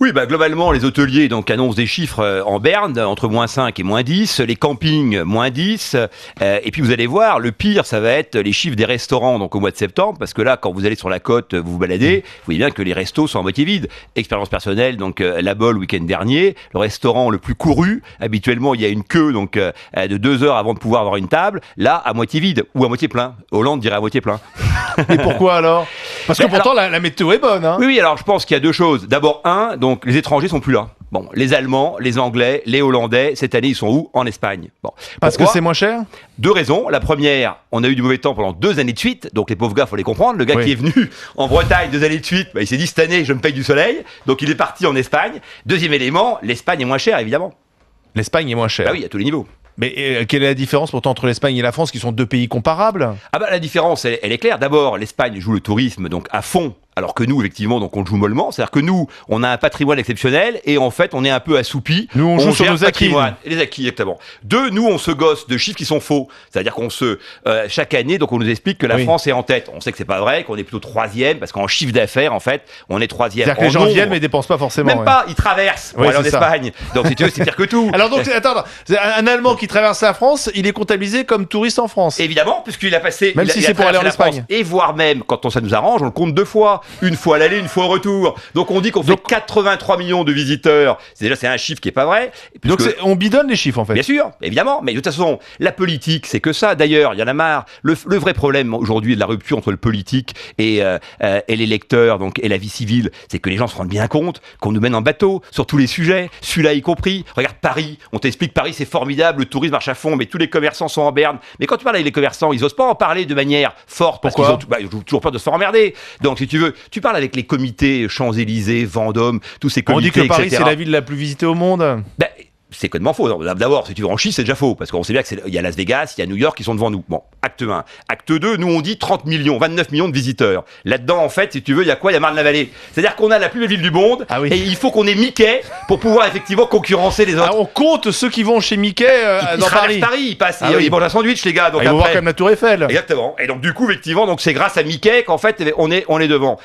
Oui, globalement, les hôteliers donc annoncent des chiffres en berne, entre -5 et -10, les campings -10, et puis vous allez voir, le pire, ça va être les chiffres des restaurants donc au mois de septembre, parce que là, quand vous allez sur la côte, vous vous baladez, vous voyez bien que les restos sont à moitié vides. Expérience personnelle, donc La Bolle, le week-end dernier, le restaurant le plus couru, habituellement, il y a une queue donc de 2 heures avant de pouvoir avoir une table, là, à moitié vide, ou à moitié plein. Hollande dirait à moitié plein. Et pourquoi alors? Parce que pourtant, la météo est bonne. Hein. Oui, alors je pense qu'il y a deux choses. D'abord, donc les étrangers sont plus là. Bon, les Allemands, les Anglais, les Hollandais, cette année, ils sont où? En Espagne. Bon. Parce que c'est moins cher? Deux raisons. La première, on a eu du mauvais temps pendant 2 années de suite, donc les pauvres gars, faut les comprendre. Le gars qui est venu en Bretagne 2 années de suite, il s'est dit cette année, je me paye du soleil, donc il est parti en Espagne. Deuxième élément, l'Espagne est moins chère, évidemment. L'Espagne est moins chère. Oui, à tous les niveaux. Mais quelle est la différence pourtant entre l'Espagne et la France, qui sont deux pays comparables? La différence, elle est claire. D'abord, l'Espagne joue le tourisme donc à fond. Alors que nous, effectivement, donc on le joue mollement. C'est-à-dire que nous, on a un patrimoine exceptionnel et en fait, on est un peu assoupi. Nous, on joue sur nos acquis. Les acquis, exactement. Deux, nous, on se gosse de chiffres qui sont faux. C'est-à-dire qu'on chaque année, donc on nous explique que la France est en tête. On sait que c'est pas vrai, qu'on est plutôt 3e, parce qu'en chiffre d'affaires, en fait, on est 3e. C'est-à-dire que les gens viennent mais dépensent pas forcément. Même pas, ils traversent pour aller en Espagne. Donc si tu veux, c'est pire que tout. Alors donc, attends, un Allemand qui traverse la France, il est comptabilisé comme touriste en France. Évidemment, puisqu'il a passé. Même si c'est pour aller en Espagne. Et voire même, quand ça nous arrange, on le compte 2 fois. Une fois à l'aller, une fois au retour. Donc on dit qu'on fait 83 millions de visiteurs. C'est un chiffre qui est pas vrai. Donc on bidonne les chiffres en fait. Bien sûr, évidemment. Mais de toute façon, la politique, c'est que ça. D'ailleurs, il y en a marre. Le vrai problème aujourd'hui de la rupture entre le politique et l'électeur, donc et la vie civile, c'est que les gens se rendent bien compte qu'on nous mène en bateau sur tous les sujets, celui-là y compris. Regarde Paris. On t'explique Paris, c'est formidable, le tourisme marche à fond, mais tous les commerçants sont en berne. Mais quand tu parles avec les commerçants, ils osent pas en parler de manière forte parce qu'ils ont toujours peur de se faire emmerder. Donc si tu veux, tu parles avec les comités Champs-Élysées, Vendôme, tous ces comités, on dit que Paris, etc. c'est la ville la plus visitée au monde. C'est complètement faux. D'abord, si tu veux en Chine, c'est déjà faux. Parce qu'on sait bien qu'il y a Las Vegas, il y a New York qui sont devant nous. Bon, acte 1. Acte 2, nous on dit 30 millions, 29 millions de visiteurs. Là-dedans, en fait, si tu veux, il y a quoi? Il y a Marne-la-Vallée. C'est-à-dire qu'on a la plus belle ville du monde. Et il faut qu'on ait Mickey pour pouvoir effectivement concurrencer les autres. On compte ceux qui vont chez Mickey dans Paris. Ils passent, ils mangent un sandwich, les gars. Donc ils vont voir quand même la Tour Eiffel. Exactement. Et donc, du coup, effectivement, c'est grâce à Mickey qu'en fait, on est devant.